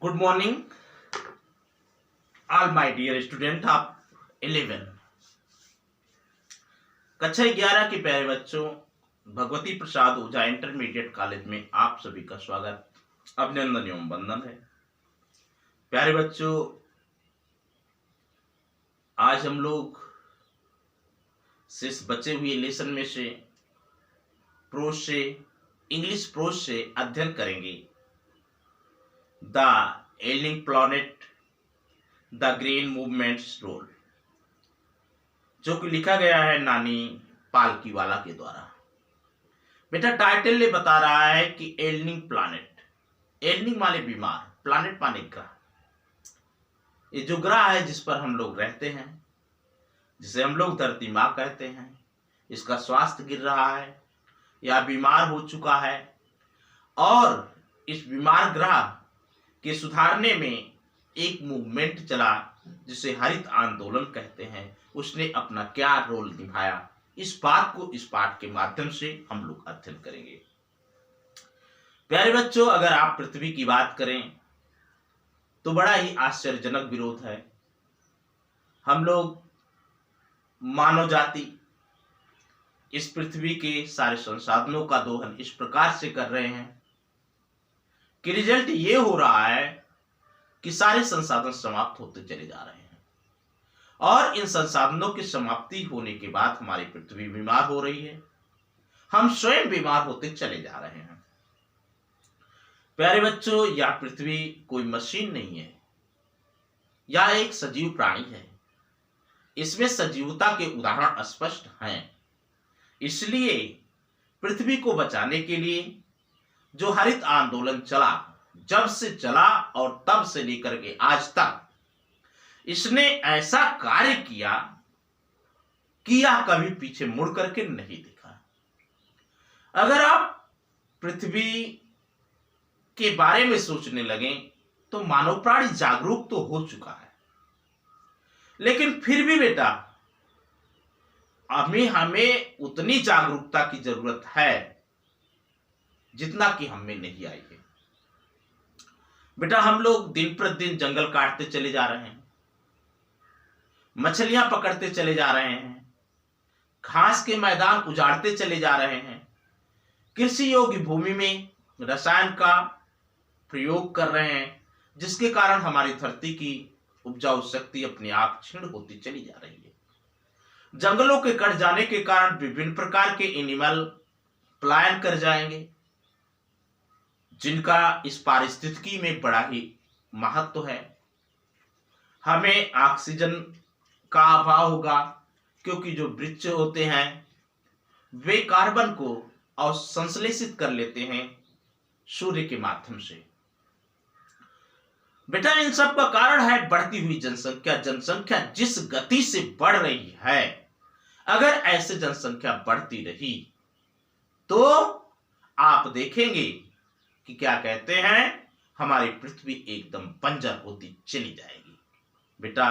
Good morning all my dear student of 11 कक्षा 11 के प्यारे बच्चों, भगवती प्रसाद ओझा इंटरमीडिएट कॉलेज में आप सभी का स्वागत, अभिनंदन एवं वंदन है। प्यारे बच्चों, आज हम लोग शेष बचे हुए लेसन में से प्रोज से इंग्लिश प्रोज से अध्ययन करेंगे the ailing planet the green movement's role, जो कि लिखा गया है नानी पालकीवाला के द्वारा। बेटा, टाइटल ने बता रहा है कि एलिंग प्लैनेट, एलिंग माने बीमार, प्लैनेट माने ग्रह। ये जो ग्रह है जिस पर हम लोग रहते हैं, जिसे हम लोग धरती माँ कहते हैं, इसका स्वास्थ्य गिर रहा है या बीमार हो चुका है, और इस बीमार ग्रह के सुधारने में एक मूवमेंट चला जिसे हरित आंदोलन कहते हैं। उसने अपना क्या रोल निभाया, इस बात को इस पाठ के माध्यम से हम लोग अध्ययन करेंगे। प्यारे बच्चों, अगर आप पृथ्वी की बात करें तो बड़ा ही आश्चर्यजनक विरोध है। हम लोग मानव जाति इस पृथ्वी के सारे संसाधनों का दोहन इस प्रकार से कर रहे हैं कि रिजल्ट ये हो रहा है कि सारे संसाधन समाप्त होते चले जा रहे हैं, और इन संसाधनों की समाप्ति होने के बाद हमारी पृथ्वी बीमार हो रही है, हम स्वयं बीमार होते चले जा रहे हैं। प्यारे बच्चों, यह पृथ्वी कोई मशीन नहीं है, यह एक सजीव प्राणी है। इसमें सजीवता के उदाहरण स्पष्ट हैं। इसलिए पृथ्वी को बचाने के लिए जो हरित आंदोलन चला, जब से चला और तब से लेकर के आज तक, इसने ऐसा कार्य किया कि यह कभी पीछे मुड़ करके नहीं दिखा। अगर आप पृथ्वी के बारे में सोचने लगे तो मानव प्राणी जागरूक तो हो चुका है, लेकिन फिर भी बेटा हमें उतनी जागरूकता की जरूरत है जितना कि हमें नहीं आई है। बेटा, हम लोग दिन प्रतिदिन जंगल काटते चले जा रहे हैं, मछलियां पकड़ते चले जा रहे हैं, घास के मैदान उजाड़ते चले जा रहे हैं, कृषि योग्य भूमि में रसायन का प्रयोग कर रहे हैं, जिसके कारण हमारी धरती की उपजाऊ शक्ति अपने आप क्षीण होती चली जा रही है। जंगलों के कट जाने के कारण विभिन्न प्रकार के एनिमल पलायन कर जाएंगे, जिनका इस पारिस्थितिकी में बड़ा ही महत्व है। हमें ऑक्सीजन का अभाव होगा, क्योंकि जो वृक्ष होते हैं वे कार्बन को अवसंश्लेषित कर लेते हैं सूर्य के माध्यम से। बेटा, इन सब का कारण है बढ़ती हुई जनसंख्या। जनसंख्या जिस गति से बढ़ रही है, अगर ऐसे जनसंख्या बढ़ती रही तो आप देखेंगे कि क्या कहते हैं, हमारी पृथ्वी एकदम बंजर होती चली जाएगी। बेटा,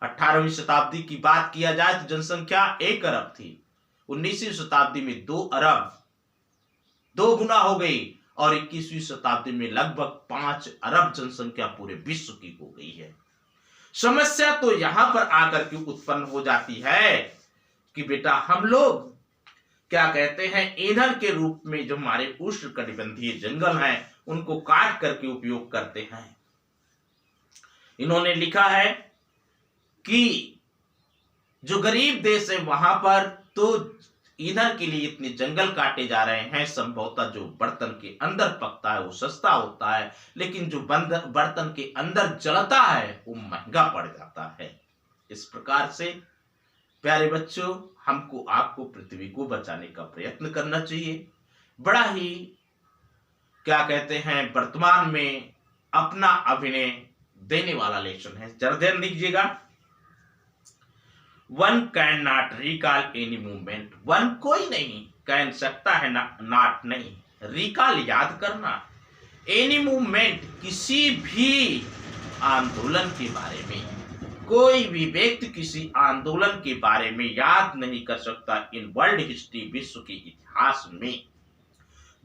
18वीं शताब्दी की बात किया जाए तो जनसंख्या 1 अरब थी। 19वीं शताब्दी में 2 अरब, 2 गुना हो गई, और 21वीं शताब्दी में लगभग 5 अरब जनसंख्या पूरे विश्व की हो गई है। समस्या तो यहां पर आकर के उत्पन्न हो जाती है कि बेटा हम लोग क्या कहते हैं, ईंधन के रूप में जो हमारे उष्णकटिबंधीय जंगल हैं उनको काट करके उपयोग करते हैं। इन्होंने लिखा है कि जो गरीब देश है वहां पर तो ईंधन के लिए इतने जंगल काटे जा रहे हैं। संभवतः जो बर्तन के अंदर पकता है वो सस्ता होता है, लेकिन जो बर्तन के अंदर जलता है वो महंगा पड़ जाता है। इस प्रकार से प्यारे बच्चों, हमको आपको पृथ्वी को बचाने का प्रयत्न करना चाहिए। बड़ा ही क्या कहते हैं, वर्तमान में अपना अभिनय देने वाला लेसन है, जरा ध्यान दीजिएगा। One can not recall any movement. One कोई नहीं, कैन सकता है, नॉट नहीं, रिकॉल याद करना, एनी मूवमेंट किसी भी आंदोलन के बारे में, कोई भी व्यक्ति किसी आंदोलन के बारे में याद नहीं कर सकता इन वर्ल्ड हिस्ट्री, विश्व के इतिहास में।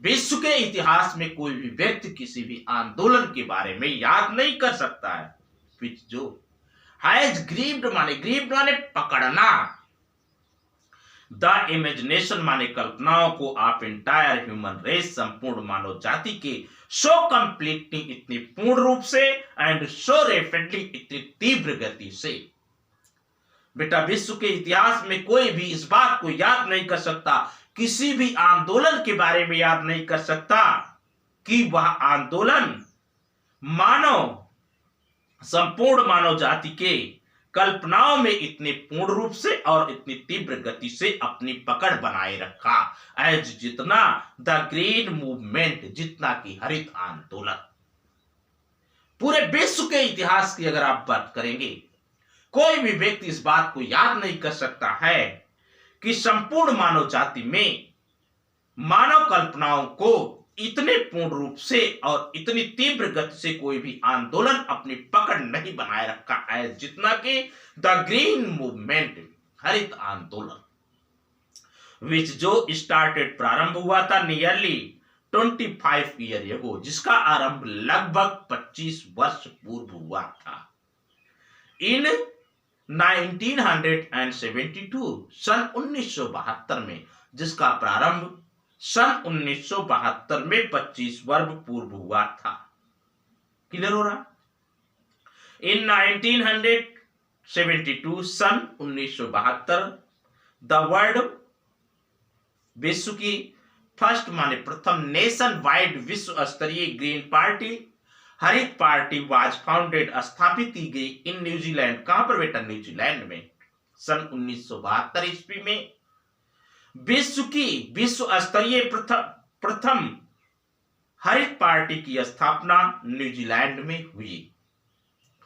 विश्व के इतिहास में कोई भी व्यक्ति किसी भी आंदोलन के बारे में याद नहीं कर सकता है विच जो हैज ग्रीव्ड माने पकड़ना, द इमेजिनेशन माने कल्पनाओं को ऑफ एंटायर ह्यूमन रेस संपूर्ण मानव जाति के सो कंप्लीटली इतनी पूर्ण रूप से एंड सो रैपिडली इतनी तीव्र गति से। बेटा विश्व के इतिहास में कोई भी इस बात को याद नहीं कर सकता, किसी भी आंदोलन के बारे में याद नहीं कर सकता कि वह आंदोलन संपूर्ण मानव जाति के कल्पनाओं में इतने पूर्ण रूप से और इतनी तीव्र गति से अपनी पकड़ बनाए रखा एज जितना द ग्रीन मूवमेंट, जितना कि हरित आंदोलन। पूरे विश्व के इतिहास की अगर आप बात करेंगे, कोई भी व्यक्ति इस बात को याद नहीं कर सकता है कि संपूर्ण मानव जाति में मानव कल्पनाओं को इतने पूर्ण रूप से और इतनी तीव्र गति से कोई भी आंदोलन अपनी पकड़ नहीं बनाए रखा है जितना कि द ग्रीन मूवमेंट, हरित आंदोलन, विच जो स्टार्टेड, प्रारंभ हुआ था नियरली 25 ईयर एगो, जिसका आरंभ लगभग 25 वर्ष पूर्व हुआ था। इन 1972 सन 1972 में, जिसका प्रारंभ सन 1972 में 25 वर्ष पूर्व हुआ था। क्लियर हो रहा? इन 1972 सन 1972 द वर्ल्ड, विश्व की फर्स्ट माने प्रथम नेशन वाइड विश्व स्तरीय ग्रीन पार्टी, हरित पार्टी वाज फाउंडेड, स्थापित की गई इन न्यूजीलैंड। कहां पर बेटा? न्यूजीलैंड में सन 1972 ईस्वी में विश्व स्तरीय प्रथम हरित पार्टी की स्थापना न्यूजीलैंड में हुई।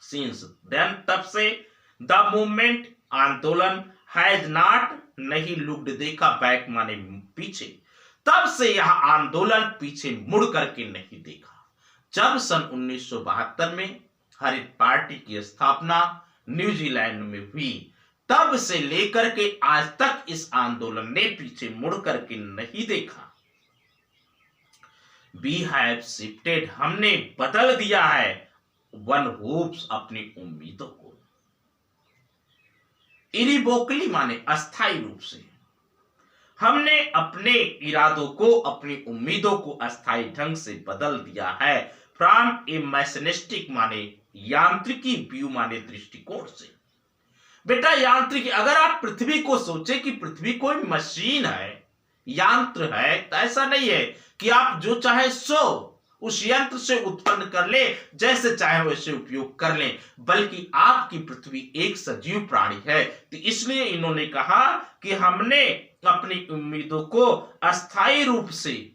सिंस देन, तब से द मूवमेंट, आंदोलन, हैज नॉट, नहीं लुक्ड, देखा, बैक माने पीछे, तब से यह आंदोलन पीछे मुड़ करके नहीं देखा। जब सन 1972 में हरित पार्टी की स्थापना न्यूजीलैंड में हुई, तब से लेकर के आज तक इस आंदोलन ने पीछे मुड़ करके नहीं देखा। वी हैव शिफ्टेड, हमने बदल दिया है, वन होप्स, अपनी उम्मीदों को, इरिवोकली माने अस्थायी रूप से, हमने अपने इरादों को, अपनी उम्मीदों को अस्थायी ढंग से बदल दिया है। फ्रॉम ए मैथमेटिक माने यांत्रिकी, व्यू माने दृष्टिकोण से। बेटा यांत्रिकी, अगर आप पृथ्वी को सोचे कि पृथ्वी कोई मशीन है, यंत्र है, तो ऐसा नहीं है कि आप जो चाहे सो उस यंत्र से उत्पन्न कर ले, जैसे चाहे वैसे उपयोग कर ले, बल्कि आपकी पृथ्वी एक सजीव प्राणी है। तो इसलिए इन्होंने कहा कि हमने अपनी उम्मीदों को अस्थायी रूप से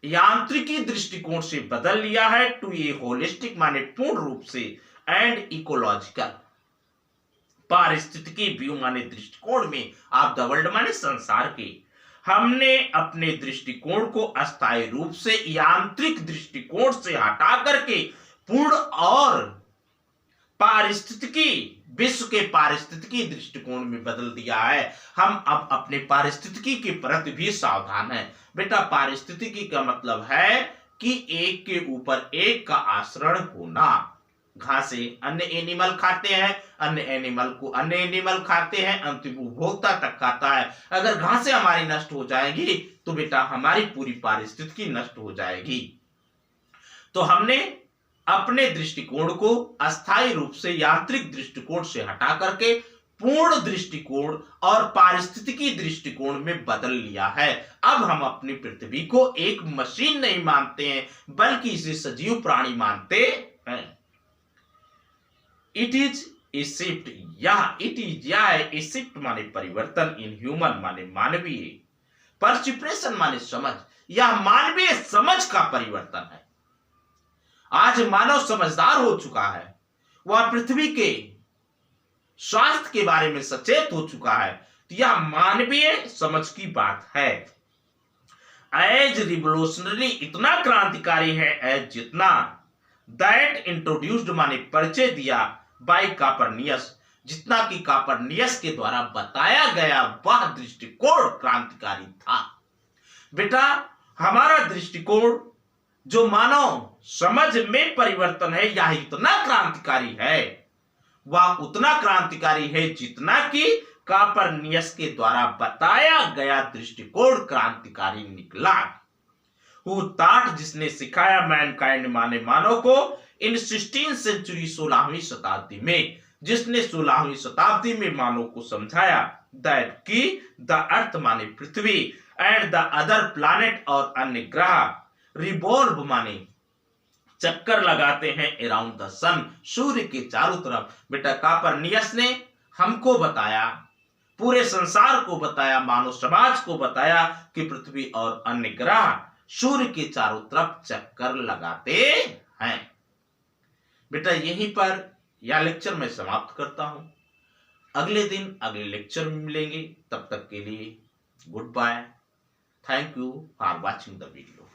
यांत्रिकी दृष्टिकोण से बदल लिया है, टू ए होलिस्टिक माने पूर्ण रूप से, एंड इकोलॉजिकल, पारिस्थितिकी व्यू माने दृष्टिकोण में, ऑफ द वर्ल्ड माने संसार के, हमने अपने दृष्टिकोण को अस्थायी रूप से यांत्रिक दृष्टिकोण से हटा करके पूर्ण और पारिस्थितिकी, विश्व के पारिस्थितिकी दृष्टिकोण में बदल दिया है। हम अब अपने पारिस्थितिकी के प्रति भी सावधान हैं। बेटा पारिस्थितिकी का मतलब है कि एक के ऊपर एक का आश्रय होना। घासे अन्य एनिमल खाते हैं, अन्य एनिमल खाते हैं, अंतिम उपभोक्ता तक खाता है। अगर घासें हमारी नष्ट हो जाएंगी तो बेटा हमारी पूरी पारिस्थितिकी नष्ट हो जाएगी। तो हमने अपने दृष्टिकोण को अस्थायी रूप से यांत्रिक दृष्टिकोण से हटा करके पूर्ण दृष्टिकोण और पारिस्थितिकी दृष्टिकोण में बदल लिया है। अब हम अपनी पृथ्वी को एक मशीन नहीं मानते हैं, बल्कि इसे सजीव प्राणी मानते हैं। इट इज ए शिफ्ट, यह शिफ्ट माने परिवर्तन, इन ह्यूमन माने मानवीय, परसिप्रेशन माने समझ, यह मानवीय समझ का परिवर्तन है। आज मानव समझदार हो चुका है, वह पृथ्वी के स्वास्थ्य के बारे में सचेत हो चुका है। तो यह मानवीय समझ की बात है। एज रिवोल्यूशनरी, इतना क्रांतिकारी है एज जितना दैट इंट्रोड्यूस्ड माने परिचय दिया बाय कॉपरनिकस, जितना कि कॉपरनिकस के द्वारा बताया गया वह दृष्टिकोण क्रांतिकारी था। बेटा हमारा दृष्टिकोण जो मानव समझ में परिवर्तन है यह इतना क्रांतिकारी है, वह उतना क्रांतिकारी है जितना कि कॉपरनिकस के द्वारा बताया गया दृष्टिकोण क्रांतिकारी निकला। हु थॉट जिसने सिखाया मैनकाइंड माने मानव को इन 16th सेंचुरी 16वीं शताब्दी में, जिसने 16वीं शताब्दी में मानव को समझाया दैट कि द अर्थ माने पृथ्वी एंड द अदर प्लैनेट और अन्य ग्रह रिवॉल्व माने चक्कर लगाते हैं अराउंड द सन, सूर्य के चारों तरफ। बेटा कॉपरनिकस ने हमको बताया, पूरे संसार को बताया, मानव समाज को बताया कि पृथ्वी और अन्य ग्रह सूर्य के चारों तरफ चक्कर लगाते हैं। बेटा यहीं पर यह लेक्चर मैं समाप्त करता हूं। अगले दिन अगले लेक्चर में मिलेंगे, तब तक के लिए goodbye. Thank you for watching the video.